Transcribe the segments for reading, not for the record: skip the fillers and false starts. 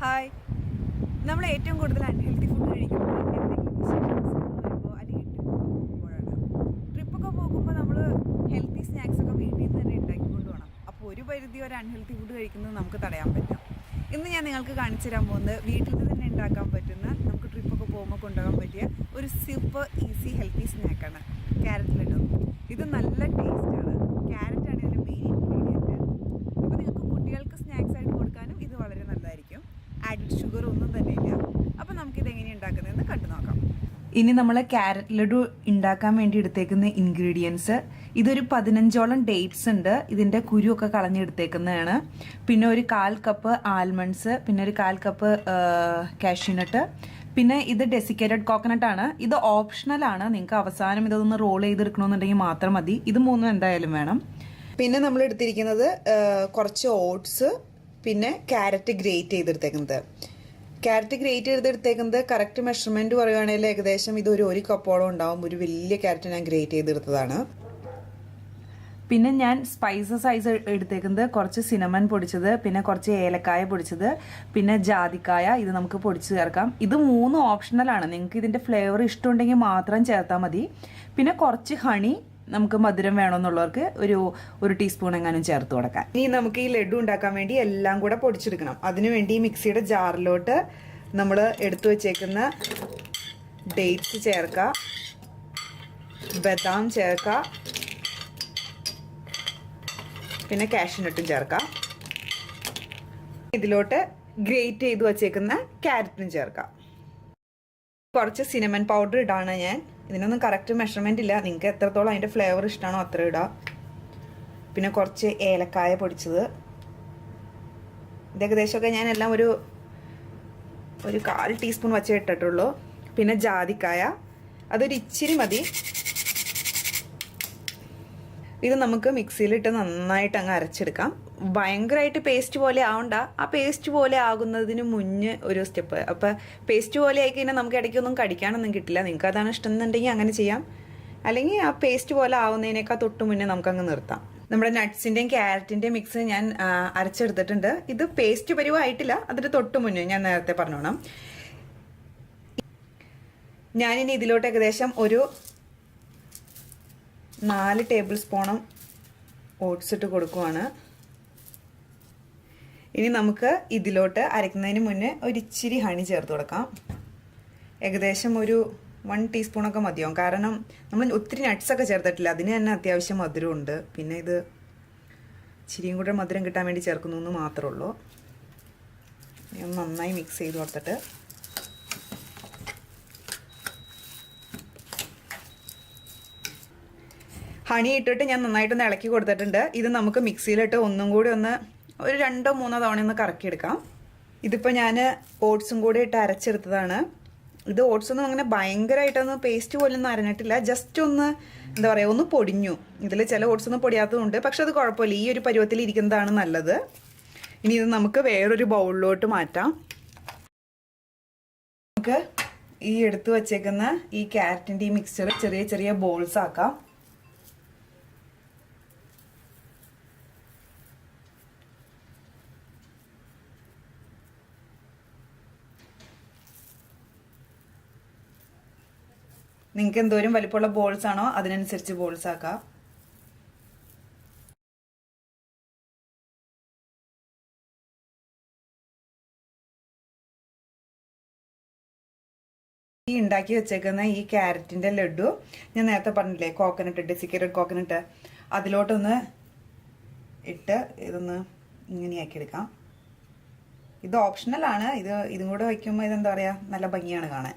Hi. നമ്മൾ ഏറ്റവും കൂടുതൽ അൺഹെൽത്തി ഫുഡ് കഴിക്കുന്നത് എന്തെങ്കിലും വിശേഷ വരുമ്പോൾ അല്ലെങ്കിൽ ട്രിപ്പൊക്കെ പോകുമ്പോൾ നമ്മൾ ഹെൽത്തി സ്നാക്സൊക്കെ വീട്ടിൽ നിന്ന് തന്നെ ഉണ്ടാക്കിക്കൊണ്ട് പോകണം. അപ്പോൾ ഒരു പരിധി ഒരു അൺഹെൽത്തി ഫുഡ് കഴിക്കുന്നത് നമുക്ക് തടയാൻ പറ്റും. ഇന്ന് ഞാൻ നിങ്ങൾക്ക് കാണിച്ചു തരാൻ പോകുന്നത് വീട്ടിൽ നിന്ന് തന്നെ ഉണ്ടാക്കാൻ പറ്റുന്ന, നമുക്ക് ട്രിപ്പൊക്കെ പോകുമ്പോൾ കൊണ്ടുപോകാൻ പറ്റിയ ഒരു സൂപ്പർ ഈസി ഹെൽത്തി സ്നാക്കാണ് ക്യാരറ്റ് ലഡു. ഇത് നല്ല ടേസ്റ്റാണ്. ക്യാരറ്റാണ് ഇതിൻ്റെ മെയിൻ ഇൻഗ്രീഡിയൻറ്റ്. ഇപ്പോൾ നിങ്ങൾക്ക് കുട്ടികൾക്ക് സ്നാക്സ് ആയിട്ട് കൊടുക്കാനും ഇത് വളരെ നല്ലതായിരിക്കും. ആഡഡ് ഷുഗർ ഒന്നും തന്നെ ഇല്ല. അപ്പോൾ നമുക്കിത് എങ്ങനെയാണ് ഉണ്ടാക്കുന്നതെന്ന് കണ്ടു നോക്കാം. ഇനി നമ്മൾ ക്യാരറ്റ് ലഡു ഉണ്ടാക്കാൻ വേണ്ടി എടുത്തേക്കുന്ന ഇൻഗ്രീഡിയൻസ്, ഇതൊരു 15ഓളം ഡേറ്റ്സ് ഉണ്ട്. ഇതിൻ്റെ കുരുവൊക്കെ കളഞ്ഞെടുത്തേക്കുന്നതാണ്. പിന്നെ ഒരു 1/4 കപ്പ് ആൽമണ്ട്സ്, പിന്നെ ഒരു 1/4 കപ്പ് കാഷ്യൂ നട്ട്, പിന്നെ ഇത് ഡെസിക്കേറ്റഡ് കോക്കനട്ട് ആണ്. ഇത് ഓപ്ഷണൽ ആണ്. നിങ്ങൾക്ക് അവസാനം ഇതൊന്ന് റോൾ ചെയ്തെടുക്കണമെന്നുണ്ടെങ്കിൽ മാത്രം മതി. ഇത് മൂന്നും എന്തായാലും വേണം. പിന്നെ നമ്മൾ എടുത്തിരിക്കുന്നത് കുറച്ച് ഓട്സ്, പിന്നെ ക്യാരറ്റ് ഗ്രേറ്റ് ചെയ്തെടുത്തേക്കുന്നത്. ക്യാരറ്റ് ഗ്രേറ്റ് ചെയ്തെടുത്തേക്കുന്നത് കറക്റ്റ് മെഷർമെൻറ്റ് പറയുകയാണെങ്കിൽ ഏകദേശം ഇതൊരു 1 കപ്പോളം ഉണ്ടാവും. ഒരു വലിയ ക്യാരറ്റ് ഞാൻ ഗ്രേറ്റ് ചെയ്തെടുത്തതാണ്. പിന്നെ ഞാൻ സ്പൈസസ് സൈസ് എടുത്തേക്കുന്നത് കുറച്ച് സിനമൺ പൊടിച്ചത്, പിന്നെ കുറച്ച് ഏലക്കായ പൊടിച്ചത്, പിന്നെ ജാതിക്കായ. ഇത് നമുക്ക് പൊടിച്ച് ചേർക്കാം. ഇത് 3 ഓപ്ഷണലാണ്. നിങ്ങൾക്ക് ഇതിൻ്റെ ഫ്ലേവർ ഇഷ്ടമുണ്ടെങ്കിൽ മാത്രം ചേർത്താൽ മതി. പിന്നെ കുറച്ച് ഹണി, നമുക്ക് മധുരം വേണമെന്നുള്ളവർക്ക് ഒരു ടീസ്പൂൺ എങ്ങാനും ചേർത്ത് കൊടുക്കാം. ഇനി നമുക്ക് ഈ ലഡു ഉണ്ടാക്കാൻ വേണ്ടി എല്ലാം കൂടെ പൊടിച്ചെടുക്കണം. അതിനുവേണ്ടി മിക്സിയുടെ ജാറിലോട്ട് നമ്മൾ എടുത്തു വച്ചേക്കുന്ന ഡേറ്റ്സ് ചേർക്കുക, ബദാം ചേർക്കുക, പിന്നെ കാഷ്യൂ നട്ടും ചേർക്കാം. ഇതിലോട്ട് ഗ്രേറ്റ് ചെയ്ത് വച്ചേക്കുന്ന ക്യാരറ്റും ചേർക്കാം. കുറച്ച് സിനമൺ പൗഡർ ഇടാണ് ഞാൻ. ഇതിനൊന്നും കറക്റ്റ് മെഷർമെൻ്റ് ഇല്ല. നിങ്ങൾക്ക് എത്രത്തോളം അതിൻ്റെ ഫ്ലേവർ ഇഷ്ടമാണോ അത്ര ഇടാം. പിന്നെ കുറച്ച് ഏലക്കായ പൊടിച്ചത്. ഇത് ഏകദേശമൊക്കെ ഞാൻ എല്ലാം ഒരു 1/4 ടീസ്പൂൺ വച്ചേ ഇട്ടിട്ടുള്ളൂ. പിന്നെ ജാതിക്കായ, അതൊരു ഇച്ചിരി മതി. ഇത് നമുക്ക് മിക്സിയിലിട്ട് നന്നായിട്ട് അങ്ങ് അരച്ചെടുക്കാം. ഭയങ്കരമായിട്ട് പേസ്റ്റ് പോലെ ആവണ്ട. ആ പേസ്റ്റ് പോലെ ആകുന്നതിന് മുന്നേ ഒരു സ്റ്റെപ്പ്. അപ്പോൾ പേസ്റ്റ് പോലെ ആയിക്കഴിഞ്ഞാൽ നമുക്ക് ഇടയ്ക്കൊന്നും കടിക്കാനൊന്നും കിട്ടില്ല. നിങ്ങൾക്ക് അതാണ് ഇഷ്ടം എന്നുണ്ടെങ്കിൽ അങ്ങനെ ചെയ്യാം. അല്ലെങ്കിൽ ആ പേസ്റ്റ് പോലെ ആവുന്നതിനേക്കാൾ തൊട്ട് മുന്നേ നമുക്കങ്ങ് നിർത്താം. നമ്മുടെ നട്ട്സിൻ്റെയും ക്യാരറ്റിൻ്റെയും മിക്സ് ഞാൻ അരച്ചെടുത്തിട്ടുണ്ട്. ഇത് പേസ്റ്റ് പരുവായിട്ടില്ല. അതിൻ്റെ തൊട്ട് മുന്നേ ഞാൻ നേരത്തെ പറഞ്ഞോണം. ഞാനിനി ഇതിലോട്ട് ഏകദേശം ഒരു 4 ടേബിൾ സ്പൂണും ഓട്സ് ഇട്ട് കൊടുക്കുവാണ്. ഇനി നമുക്ക് ഇതിലോട്ട് അരയ്ക്കുന്നതിന് മുന്നേ ഒരിച്ചിരി ഹണി ചേർത്ത് കൊടുക്കാം. ഏകദേശം ഒരു 1 ടീസ്പൂണൊക്കെ മതിയാവും. കാരണം നമ്മൾ ഒത്തിരി നട്ട്സൊക്കെ ചേർത്തിട്ടില്ല. അതിന് തന്നെ അത്യാവശ്യം മധുരമുണ്ട്. പിന്നെ ഇത് ഇച്ചിരിയും കൂടെ മധുരം കിട്ടാൻ വേണ്ടി ചേർക്കുന്നു എന്ന് മാത്രമേ ഉള്ളൂ. നന്നായി മിക്സ് ചെയ്ത് കൊടുത്തിട്ട് ഹണി ഇട്ടിട്ട് ഞാൻ നന്നായിട്ടൊന്ന് ഇളക്കി കൊടുത്തിട്ടുണ്ട്. ഇത് നമുക്ക് മിക്സിയിലിട്ട് ഒന്നും കൂടി ഒരു 2-3 തവണ ഒന്ന് കറക്കിയെടുക്കാം. ഇതിപ്പോൾ ഞാൻ ഓട്സും കൂടി ഇട്ട് അരച്ചെടുത്തതാണ്. ഇത് ഓട്സൊന്നും അങ്ങനെ ഭയങ്കരമായിട്ടൊന്ന് പേസ്റ്റ് പോലൊന്നും അരഞ്ഞിട്ടില്ല. ജസ്റ്റ് ഒന്ന് എന്താ പറയുക, ഒന്ന് പൊടിഞ്ഞു. ഇതിൽ ചില ഓട്സ് ഒന്നും പൊടിയാത്തതുണ്ട്. പക്ഷെ അത് കുഴപ്പമില്ല. ഈ ഒരു പരുവത്തിൽ ഇരിക്കുന്നതാണ് നല്ലത്. ഇനി ഇത് നമുക്ക് വേറൊരു ബൗളിലോട്ട് മാറ്റാം. നമുക്ക് ഈ എടുത്തു വച്ചേക്കുന്ന ഈ ക്യാരറ്റിൻ്റെ ഈ മിക്സ്ചർ ചെറിയ ചെറിയ ബോൾസ് ആക്കാം. നിങ്ങൾക്ക് എന്തോരം വലിപ്പമുള്ള ബോൾസ് ആണോ അതിനനുസരിച്ച് ബോൾസ് ആക്കാം. ഈ ഉണ്ടാക്കി വെച്ചേക്കുന്ന ഈ ക്യാരറ്റിന്റെ ലഡു ഞാൻ നേരത്തെ പറഞ്ഞില്ലേ, കോക്കനട്ട്, ഡെസിക്കേറ്റഡ് കോക്കനട്ട്, അതിലോട്ടൊന്ന് ഇട്ട് ഇതൊന്ന് ഇങ്ങനെയാക്കി എടുക്കാം. ഇത് ഓപ്ഷണലാണ്. ഇതും കൂടെ വയ്ക്കുമ്പോൾ ഇതെന്താ പറയുക, നല്ല ഭംഗിയാണ് കാണാൻ.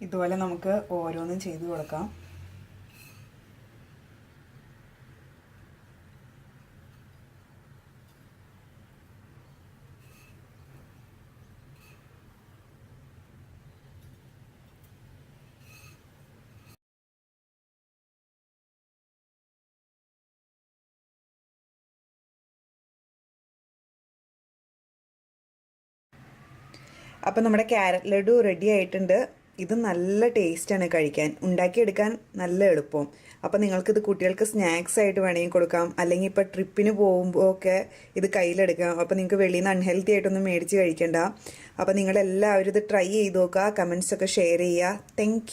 ഇതുപോലെ നമുക്ക് ഓരോന്നും ചെയ്തു കൊടുക്കാം. അപ്പോൾ നമ്മുടെ ക്യാരറ്റ് ലഡു റെഡി ആയിട്ടുണ്ട്. ഇത് നല്ല ടേസ്റ്റാണ് കഴിക്കാൻ, ഉണ്ടാക്കിയെടുക്കാൻ നല്ല എളുപ്പം. അപ്പോൾ നിങ്ങൾക്കിത് കുട്ടികൾക്ക് സ്നാക്സ് ആയിട്ട് വേണമെങ്കിൽ കൊടുക്കാം, അല്ലെങ്കിൽ ഇപ്പോൾ ട്രിപ്പിന് പോകുമ്പോൾ ഒക്കെ ഇത് കയ്യിലെടുക്കാം. അപ്പോൾ നിങ്ങൾക്ക് വെളിയിൽ നിന്ന് അൺഹെൽത്തി ആയിട്ടൊന്നും മേടിച്ച് കഴിക്കണ്ട. അപ്പോൾ നിങ്ങളെല്ലാവരും ഇത് ട്രൈ ചെയ്ത് നോക്കുക, കമൻസ് ഒക്കെ ഷെയർ ചെയ്യുക. താങ്ക്